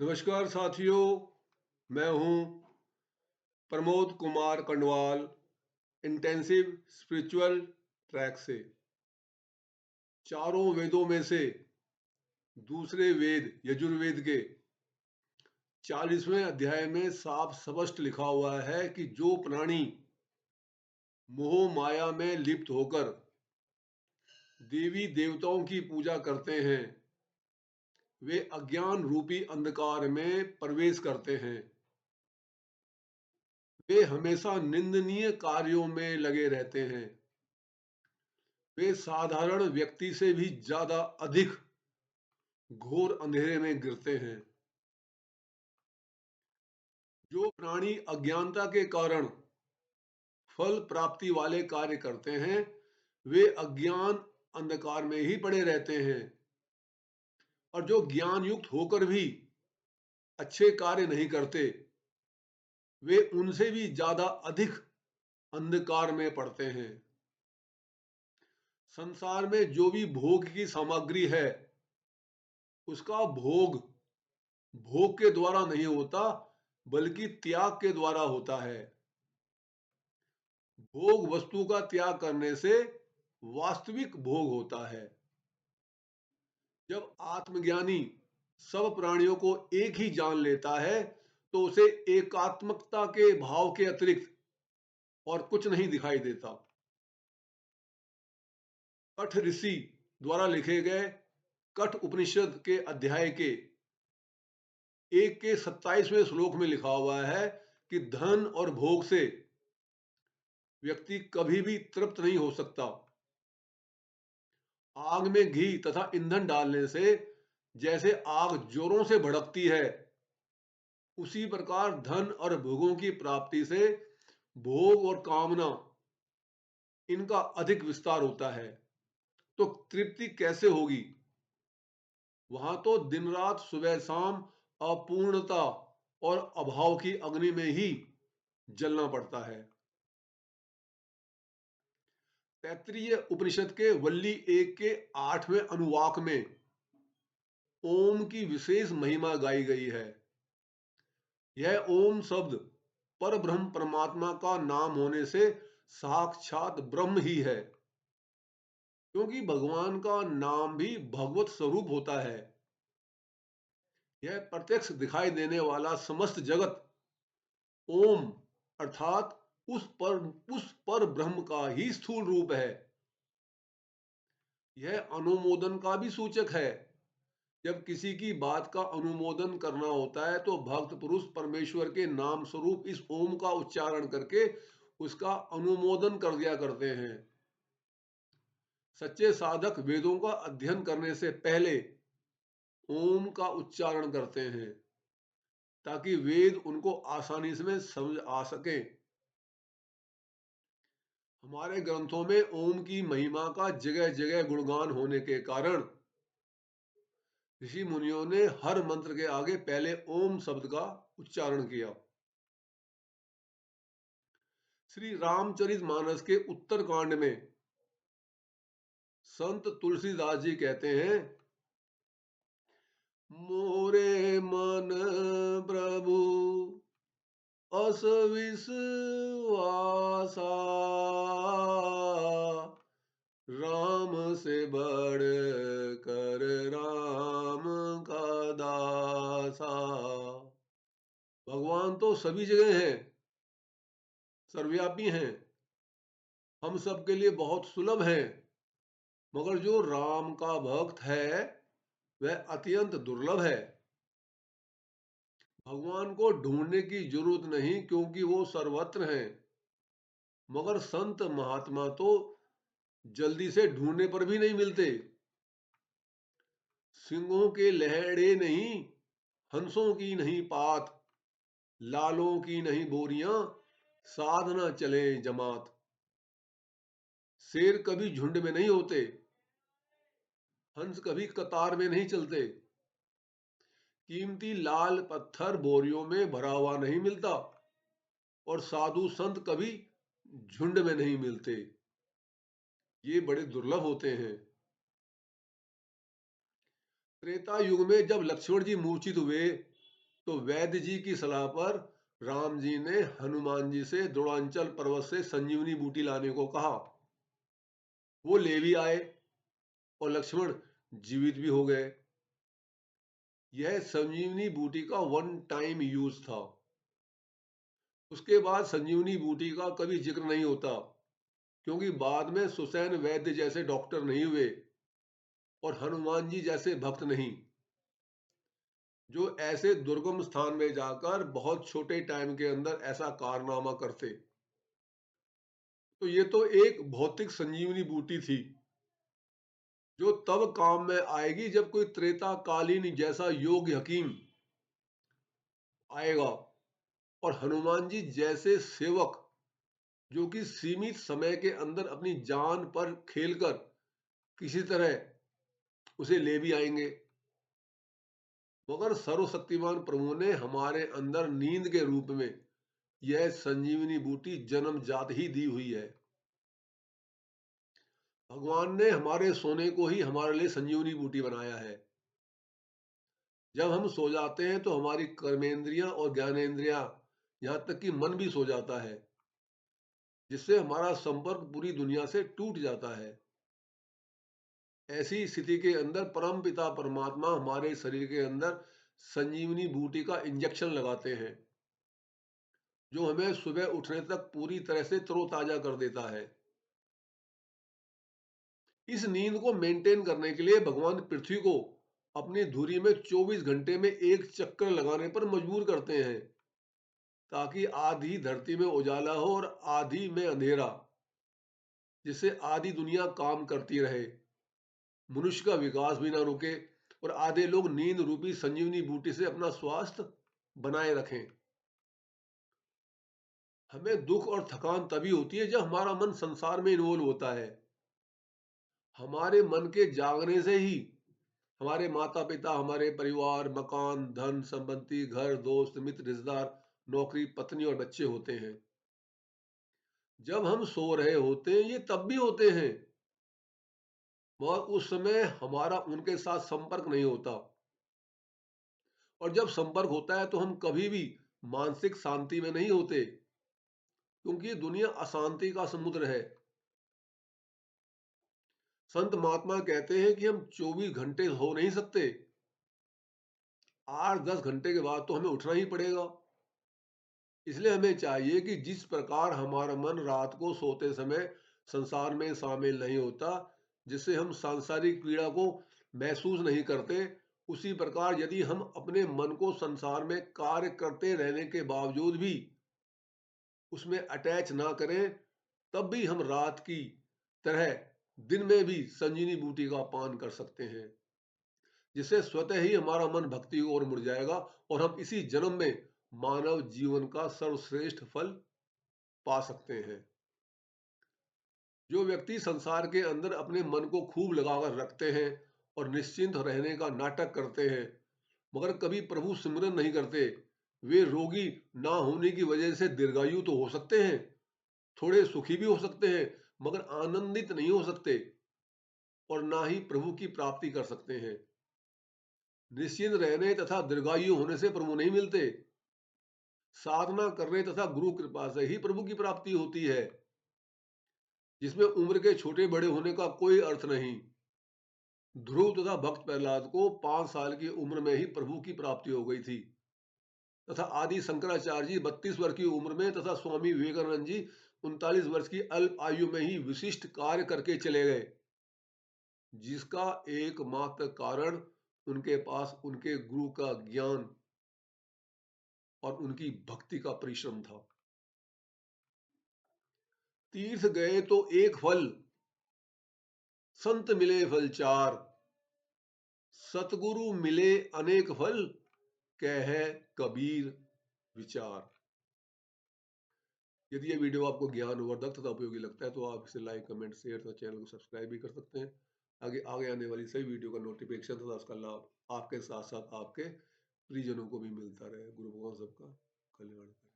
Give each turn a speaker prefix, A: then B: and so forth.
A: नमस्कार साथियों, मैं हूं Pramod Kumar Kandwal, intensive spiritual track से। चारों वेदों में से दूसरे वेद यजुर्वेद के 40वें अध्याय में साफ स्पष्ट लिखा हुआ है कि जो प्राणी मोह माया में लिप्त होकर देवी देवताओं की पूजा करते हैं वे अज्ञान रूपी अंधकार में प्रवेश करते हैं। वे हमेशा निंदनीय कार्यों में लगे रहते हैं। वे साधारण व्यक्ति से भी ज्यादा अधिक घोर अंधेरे में गिरते हैं। जो प्राणी अज्ञानता के कारण फल प्राप्ति वाले कार्य करते हैं वे अज्ञान अंधकार में ही पड़े रहते हैं, और जो ज्ञान युक्त होकर भी अच्छे कार्य नहीं करते वे उनसे भी ज्यादा अधिक अंधकार में पड़ते हैं। संसार में जो भी भोग की सामग्री है उसका भोग भोग के द्वारा नहीं होता बल्कि त्याग के द्वारा होता है। भोग वस्तु का त्याग करने से वास्तविक भोग होता है। जब आत्मज्ञानी सब प्राणियों को एक ही जान लेता है तो उसे एकात्मकता के भाव के अतिरिक्त और कुछ नहीं दिखाई देता। कठ ऋषि द्वारा लिखे गए कठ उपनिषद के अध्याय के 1 के 27वें श्लोक में लिखा हुआ है कि धन और भोग से व्यक्ति कभी भी तृप्त नहीं हो सकता। आग में घी तथा ईंधन डालने से जैसे आग जोरों से भड़कती है उसी प्रकार धन और भोगों की प्राप्ति से भोग और कामना इनका अधिक विस्तार होता है। तो तृप्ति कैसे होगी? वहां तो दिन रात सुबह शाम अपूर्णता और अभाव की अग्नि में ही जलना पड़ता है। तैत्तिरीय उपनिषद के वल्ली 1 के 8वें अनुवाक में ओम की विशेष महिमा गाई गई है। यह ओम शब्द पर ब्रह्म परमात्मा का नाम होने से साक्षात ब्रह्म ही है, क्योंकि भगवान का नाम भी भगवत स्वरूप होता है। यह प्रत्यक्ष दिखाई देने वाला समस्त जगत ओम अर्थात उस पर ब्रह्म का ही स्थूल रूप है। यह अनुमोदन का भी सूचक है। जब किसी की बात का अनुमोदन करना होता है तो भक्त पुरुष परमेश्वर के नाम स्वरूप इस ओम का उच्चारण करके उसका अनुमोदन कर दिया करते हैं। सच्चे साधक वेदों का अध्ययन करने से पहले ओम का उच्चारण करते हैं ताकि वेद उनको आसानी से समझ आ सके। हमारे ग्रंथों में ओम की महिमा का जगह जगह गुणगान होने के कारण ऋषि मुनियों ने हर मंत्र के आगे पहले ओम शब्द का उच्चारण किया। श्री रामचरितमानस के उत्तरकांड में संत तुलसीदास जी कहते हैं, मोरे मन प्रभु अस विश्वासा राम से बढ़ कर राम का दासा। भगवान तो सभी जगह हैं, सर्वव्यापी हैं, हम सबके लिए बहुत सुलभ हैं, मगर जो राम का भक्त है वह अत्यंत दुर्लभ है। भगवान को ढूंढने की जरूरत नहीं क्योंकि वो सर्वत्र हैं, मगर संत महात्मा तो जल्दी से ढूंढने पर भी नहीं मिलते। सिंहों के लहड़े नहीं, हंसों की नहीं पात, लालों की नहीं बोरियां, साधना चले जमात। शेर कभी झुंड में नहीं होते, हंस कभी कतार में नहीं चलते, कीमती लाल पत्थर बोरियों में भरा हुआ नहीं मिलता, और साधु संत कभी झुंड में नहीं मिलते। ये बड़े दुर्लभ होते हैं। त्रेता युग में जब लक्ष्मण जी मूर्छित हुए तो वैद्य जी की सलाह पर राम जी ने हनुमान जी से द्रोणांचल पर्वत से संजीवनी बूटी लाने को कहा। वो ले भी आए और लक्ष्मण जीवित भी हो गए। यह संजीवनी बूटी का वन टाइम यूज था। उसके बाद संजीवनी बूटी का कभी जिक्र नहीं होता, क्योंकि बाद में सुसैन वैद्य जैसे डॉक्टर नहीं हुए और हनुमान जी जैसे भक्त नहीं, जो ऐसे दुर्गम स्थान में जाकर बहुत छोटे टाइम के अंदर ऐसा कारनामा करते। तो ये तो एक भौतिक संजीवनी बूटी थी, जो तब काम में आएगी जब कोई त्रेताकालीन जैसा योग्य हकीम आएगा और हनुमान जी जैसे सेवक, जो कि सीमित समय के अंदर अपनी जान पर खेलकर किसी तरह उसे ले भी आएंगे। मगर सर्वशक्तिमान प्रभु ने हमारे अंदर नींद के रूप में यह संजीवनी बूटी जन्म जात ही दी हुई है। भगवान ने हमारे सोने को ही हमारे लिए संजीवनी बूटी बनाया है। जब हम सो जाते हैं तो हमारी कर्मेंद्रियां और ज्ञानेंद्रियां, यहां तक कि मन भी सो जाता है, जिससे हमारा संपर्क पूरी दुनिया से टूट जाता है। ऐसी स्थिति के अंदर परम पिता परमात्मा हमारे शरीर के अंदर संजीवनी बूटी का इंजेक्शन लगाते हैं, जो हमें सुबह उठने तक पूरी तरह से तरोताजा कर देता है। इस नींद को मेंटेन करने के लिए भगवान पृथ्वी को अपनी धुरी में 24 घंटे में एक चक्कर लगाने पर मजबूर करते हैं, ताकि आधी धरती में उजाला हो और आधी में अंधेरा, जिससे आधी दुनिया काम करती रहे, मनुष्य का विकास भी ना रुके और आधे लोग नींद रूपी संजीवनी बूटी से अपना स्वास्थ्य बनाए रखें। हमें दुख और थकान तभी होती है जब हमारा मन संसार में इन्वॉल्व होता है। हमारे मन के जागने से ही हमारे माता पिता, हमारे परिवार, मकान, धन संपत्ति, घर, दोस्त, मित्र, रिश्तेदार, नौकरी, पत्नी और बच्चे होते हैं। जब हम सो रहे होते हैं ये तब भी होते हैं, मगर उस समय हमारा उनके साथ संपर्क नहीं होता। और जब संपर्क होता है तो हम कभी भी मानसिक शांति में नहीं होते, क्योंकि ये दुनिया अशांति का समुद्र है। संत महात्मा कहते हैं कि हम 24 घंटे सो नहीं सकते, 8-10 घंटे के बाद तो हमें उठना ही पड़ेगा। इसलिए हमें चाहिए कि जिस प्रकार हमारा मन रात को सोते समय संसार में शामिल नहीं होता, जिससे हम सांसारिक पीड़ा को महसूस नहीं करते, उसी प्रकार यदि हम अपने मन को संसार में कार्य करते रहने के बावजूद भी उसमें अटैच ना करें, तब भी हम रात की तरह दिन में भी संजीवनी बूटी का पान कर सकते हैं, जिससे स्वतः ही हमारा मन भक्ति की ओर मुड़ जाएगा और हम इसी जन्म में मानव जीवन का सर्वश्रेष्ठ फल पा सकते हैं। जो व्यक्ति संसार के अंदर अपने मन को खूब लगाकर रखते हैं और निश्चिंत रहने का नाटक करते हैं, मगर कभी प्रभु सिमरन नहीं करते, वे रोगी ना होने की वजह से दीर्घायु तो हो सकते हैं, थोड़े सुखी भी हो सकते हैं, मगर आनंदित नहीं हो सकते और ना ही प्रभु की प्राप्ति कर सकते हैं। निश्चिंत रहने तथा दीर्घायु होने से प्रभु नहीं मिलते। साधना करने तथा गुरु कृपा से ही प्रभु की प्राप्ति होती है, जिसमें उम्र के छोटे बड़े होने का कोई अर्थ नहीं। ध्रुव तथा भक्त प्रहलाद को 5 साल की उम्र में ही प्रभु की प्राप्ति हो गई थी, तथा आदि शंकराचार्य जी 32 वर्ष की उम्र में तथा स्वामी विवेकानंद जी 39 वर्ष की अल्प आयु में ही विशिष्ट कार्य करके चले गए, जिसका एकमात्र कारण उनके पास उनके गुरु का ज्ञान और उनकी भक्ति का परिश्रम था। तीर्थ गए तो एक फल, संत मिले फल चार, सतगुरु मिले अनेक फल, कह कबीर विचार। यदि ये वीडियो आपको ज्ञानवर्धक तथा उपयोगी लगता है तो आप इसे लाइक, कमेंट, शेयर तथा चैनल को सब्सक्राइब भी कर सकते हैं। आगे आगे आने वाली सभी वीडियो का नोटिफिकेशन तथा उसका लाभ आपके साथ साथ आपके परिजनों को भी मिलता रहे। गुरु भगवान सबका कल्याण करे।